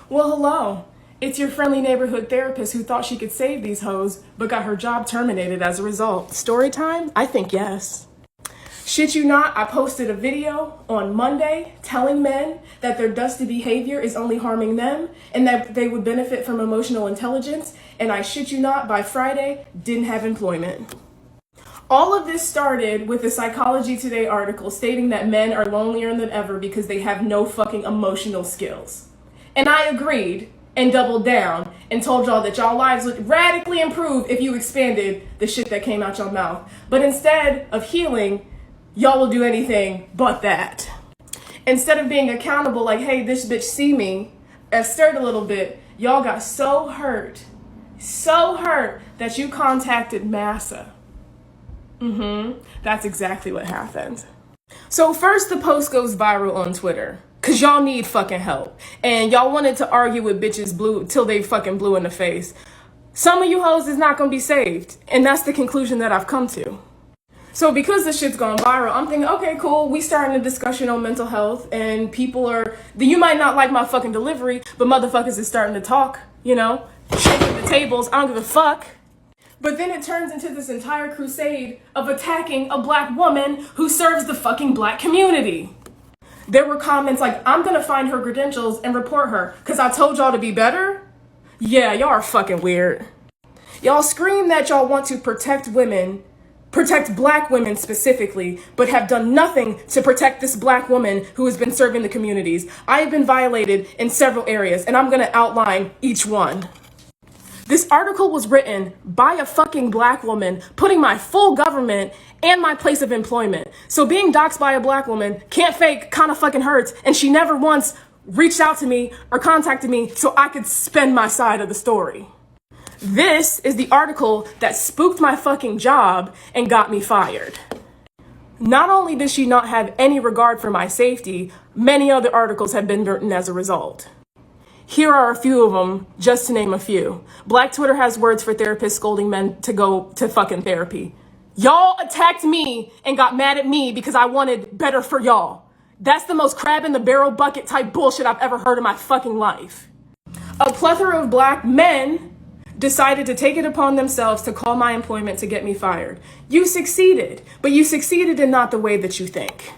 Well, hello. It's your friendly neighborhood therapist who thought she could save these hoes, but got her job terminated as a result. Story time? I think yes. Shit you not, I posted a video on Monday telling men that their dusty behavior is only harming them and that they would benefit from emotional intelligence, and I shit you not, by Friday, didn't have employment. All of this started with a Psychology Today article stating that men are lonelier than ever because they have no fucking emotional skills. And I agreed and doubled down and told y'all that y'all lives would radically improve if you expanded the shit that came out your mouth. But instead of healing, y'all will do anything but that. Instead of being accountable like, hey, this bitch see me, and stirred a little bit, y'all got so hurt that you contacted massa. That's exactly what happened. So first the post goes viral on Twitter, cause y'all need fucking help. And y'all wanted to argue with bitches blue till they fucking blue in the face. Some of you hoes is not gonna be saved. And that's the conclusion that I've come to. So because this shit's gone viral, I'm thinking, okay, cool, we starting a discussion on mental health, and people are, you might not like my fucking delivery, but motherfuckers is starting to talk, shaking the tables, I don't give a fuck. But then it turns into this entire crusade of attacking a black woman who serves the fucking black community. There were comments like, I'm gonna find her credentials and report her, cause I told y'all to be better? Yeah, y'all are fucking weird. Y'all scream that y'all want to protect women, protect black women specifically, but have done nothing to protect this black woman who has been serving the communities. I have been violated in several areas, and I'm gonna outline each one. This article was written by a fucking black woman, putting my full government and my place of employment. So being doxxed by a black woman can't fake, kind of fucking hurts, and she never once reached out to me or contacted me so I could spend my side of the story. This is the article that spooked my fucking job and got me fired. Not only does she not have any regard for my safety, many other articles have been written as a result. Here are a few of them, just to name a few. Black Twitter has words for therapists scolding men to go to fucking therapy. Y'all attacked me and got mad at me because I wanted better for y'all. That's the most crab in the barrel bucket type bullshit I've ever heard in my fucking life. A plethora of black men decided to take it upon themselves to call my employment to get me fired. You succeeded, but you succeeded in not the way that you think.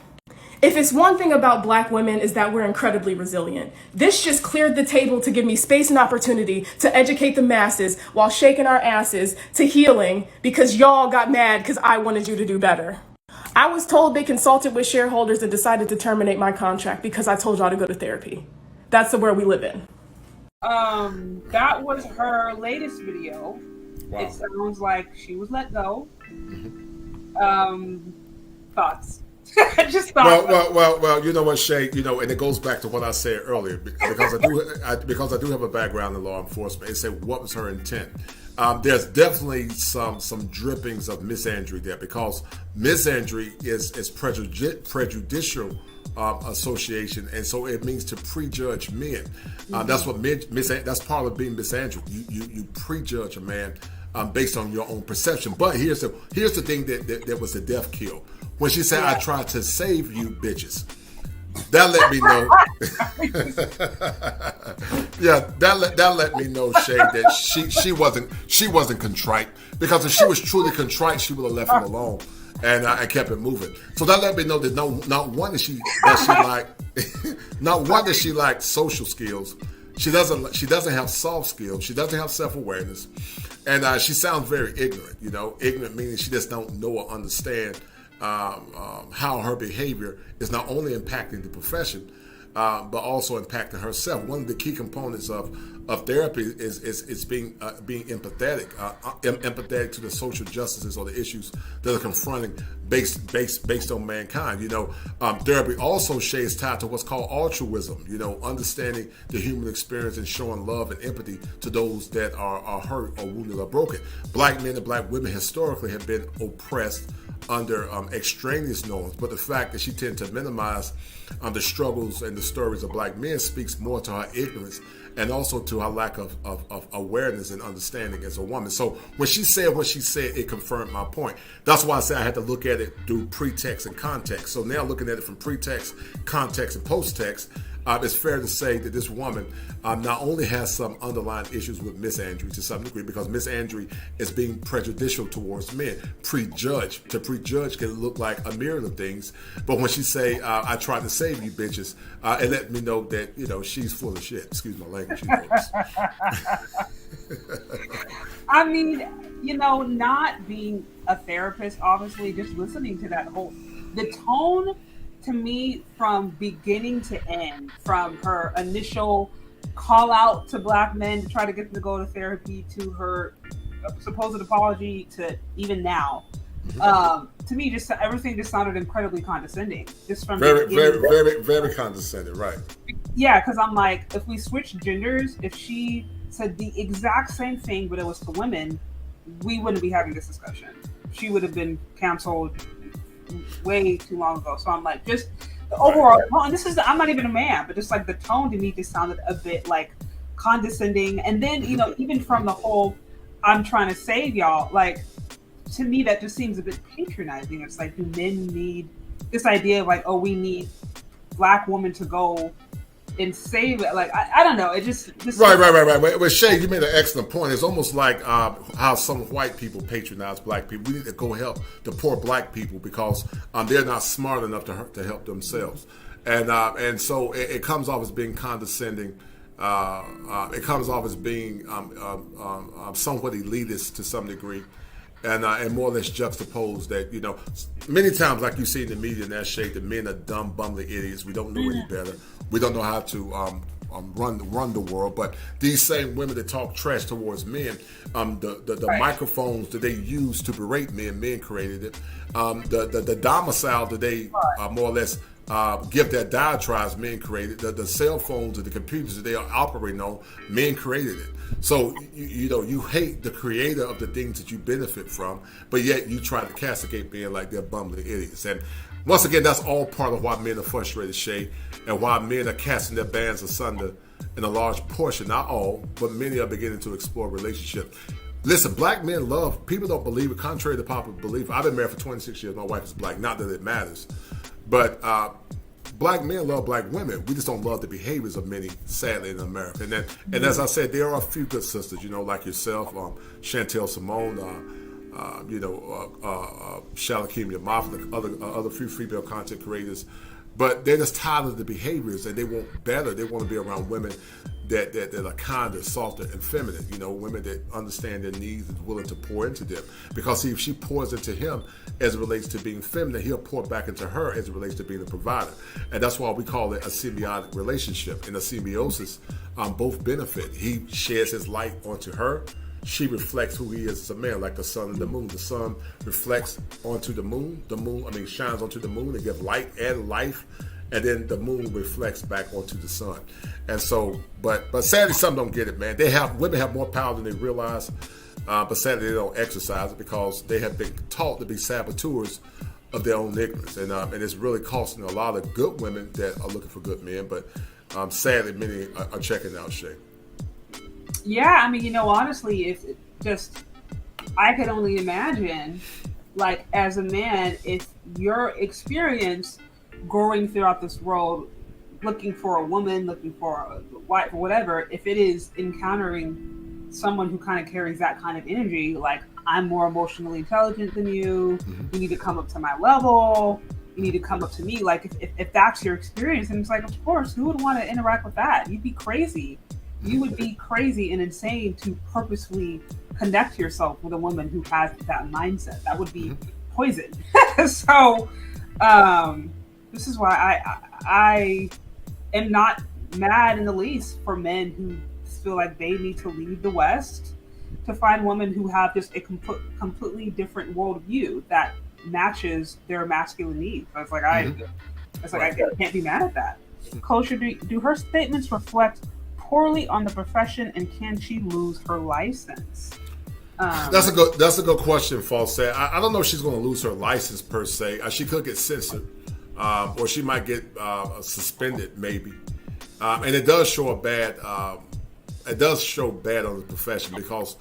If it's one thing about black women is that we're incredibly resilient. This just cleared the table to give me space and opportunity to educate the masses while shaking our asses to healing because y'all got mad because I wanted you to do better. I was told they consulted with shareholders and decided to terminate my contract because I told y'all to go to therapy. That's the world we live in. That was her latest video. Wow. It sounds like she was let go. Thoughts? Just thoughts. Well. You know what, Shay? And it goes back to what I said earlier because I do have a background in law enforcement. It said, what was her intent? There's definitely some drippings of misandry there because misandry is prejudicial association, and so it means to prejudge men. That's what that's part of being misandry. You prejudge a man based on your own perception. But here's the thing that was the death kill. When she said, I tried to save you bitches. That let me know. that let me know, Shay, that she wasn't contrite. Because if she was truly contrite, she would have left him alone. And I kept it moving. So that let me know that not one that she liked social skills. She doesn't have soft skills. She doesn't have self-awareness. And she sounds very ignorant, ignorant meaning she just don't know or understand how her behavior is not only impacting the profession, but also impacting herself. One of the key components of therapy is being empathetic, empathetic to the social justices or the issues that are confronting based on mankind. Therapy also is tied to what's called altruism. Understanding the human experience and showing love and empathy to those that are hurt or wounded or broken. Black men and black women historically have been oppressed under extraneous norms, but the fact that she tended to minimize the struggles and the stories of black men speaks more to her ignorance and also to her lack of awareness and understanding as a woman. So when she said what she said, it confirmed my point. That's why I said I had to look at it through pretext and context. So now looking at it from pretext, context, and post-text, it's fair to say that this woman not only has some underlying issues with misandry to some degree, because misandry is being prejudicial towards men, prejudge. To prejudge can look like a myriad of things, but when she say, "I tried to save you, bitches," it let me know that she's full of shit. Excuse my language, you folks. I mean, not being a therapist, obviously, just listening to the tone to me from beginning to end, from her initial call out to black men to try to get them to go to therapy, to her supposed apology, to even now, to me, just everything just sounded incredibly condescending. Just from very condescending, right? Yeah, because I'm like, if we switch genders, if she said the exact same thing, but it was to women, we wouldn't be having this discussion. She would have been canceled way too long ago. So I'm like, just the overall tone. I'm not even a man, but just like the tone to me just sounded a bit like condescending. And then, even from the whole, I'm trying to save y'all, like, to me, that just seems a bit patronizing. It's like, do men need this idea of like, oh, we need black women to go and save it? Like, I don't know. It just right. But Shay, you made an excellent point. It's almost like how some white people patronize black people. We need to go help the poor black people because they're not smart enough to help themselves, and so it comes off as being condescending. It comes off as being somewhat elitist to some degree. And more or less juxtapose that, many times, like you see in the media in that shape, the men are dumb, bumbling idiots. We don't know any better. We don't know how to run the world. But these same women that talk trash towards men, the microphones that they use to berate men created it. The domicile that they more or less give their diatribes, men created. The cell phones and the computers that they are operating on, men created it. So, you hate the creator of the things that you benefit from, but yet you try to castigate men like they're bumbling idiots. And once again, that's all part of why men are frustrated, Shay, and why men are casting their bands asunder in a large portion, not all, but many are beginning to explore relationships. Listen, black men love, people don't believe it, contrary to popular belief. I've been married for 26 years. My wife is black. Not that it matters. But black men love black women. We just don't love the behaviors of many, sadly, in America. And as I said, there are a few good sisters, like yourself, Chantel Simone, Shalakim Yamaf, other few female content creators. But they're just tired of the behaviors and they want better. They want to be around women that are kinder, softer, and feminine. Women that understand their needs and willing to pour into them. Because if she pours into him as it relates to being feminine, he'll pour back into her as it relates to being a provider. And that's why we call it a symbiotic relationship. In a symbiosis, both benefit. He sheds his light onto her. She reflects who he is as a man, like the sun and the moon. The sun reflects onto the moon. The moon, shines onto the moon and gives light and life. And then the moon reflects back onto the sun. And so, but sadly, some don't get it, man. Women have more power than they realize, but sadly they don't exercise it because they have been taught to be saboteurs of their own ignorance. And it's really costing a lot of good women that are looking for good men, but sadly many are checking out, Shay. Yeah, honestly, if I could only imagine, like, as a man, if your experience growing throughout this world, looking for a woman, looking for a wife, or whatever, if it is encountering someone who kind of carries that kind of energy, like, I'm more emotionally intelligent than you, you need to come up to my level, you need to come up to me, like, if that's your experience, and it's like, of course, who would want to interact with that? You'd be crazy. You would be crazy and insane to purposefully connect yourself with a woman who has that mindset. That would be poison. So, this is why I am not mad in the least for men who feel like they need to leave the West to find women who have just a completely different worldview that matches their masculine needs. I can't be mad at that. Kosher, do her statements reflect poorly on the profession, and can she lose her license? That's a good question, Falset. I don't know if she's going to lose her license per se. She could get censored, or she might get suspended, maybe. And it does show bad on the profession because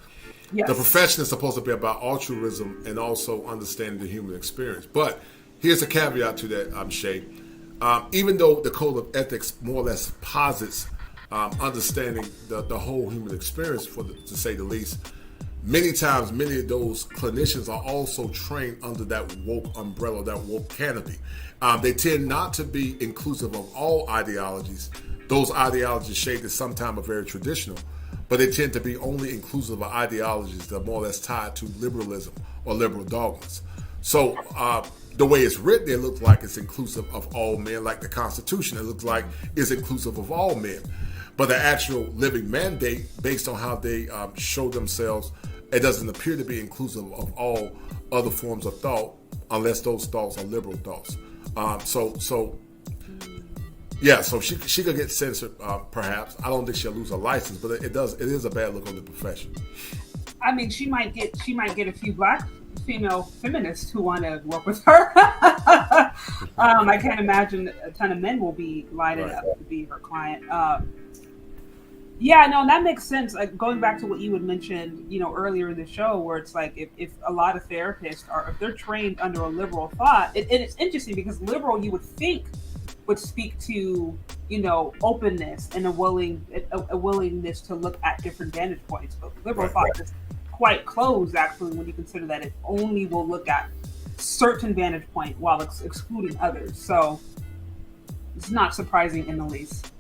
the profession is supposed to be about altruism and also understanding the human experience. But here's a caveat to that, Shay. even though the code of ethics more or less posits understanding the whole human experience, to say the least, many times, many of those clinicians are also trained under that woke umbrella, that woke canopy. They tend not to be inclusive of all ideologies. Those ideologies shaded sometimes are very traditional, but they tend to be only inclusive of ideologies that are more or less tied to liberalism or liberal dogmas. So the way it's written, it looks like it's inclusive of all men, like the Constitution. It looks like it's inclusive of all men. But the actual living mandate, based on how they show themselves, it doesn't appear to be inclusive of all other forms of thought, unless those thoughts are liberal thoughts. So she could get censored, perhaps. I don't think she'll lose her license, but it is a bad look on the profession. I mean, she might get a few black female feminists who want to work with her. I can't imagine a ton of men will be lining up to be her client. Yeah, no, that makes sense. Like, going back to what you had mentioned, earlier in the show, where it's like if a lot of therapists if they're trained under a liberal thought, and it's interesting because liberal, you would think, would speak to openness and a willingness to look at different vantage points. But liberal thought is quite closed, actually, when you consider that it only will look at certain vantage point while excluding others. So it's not surprising in the least.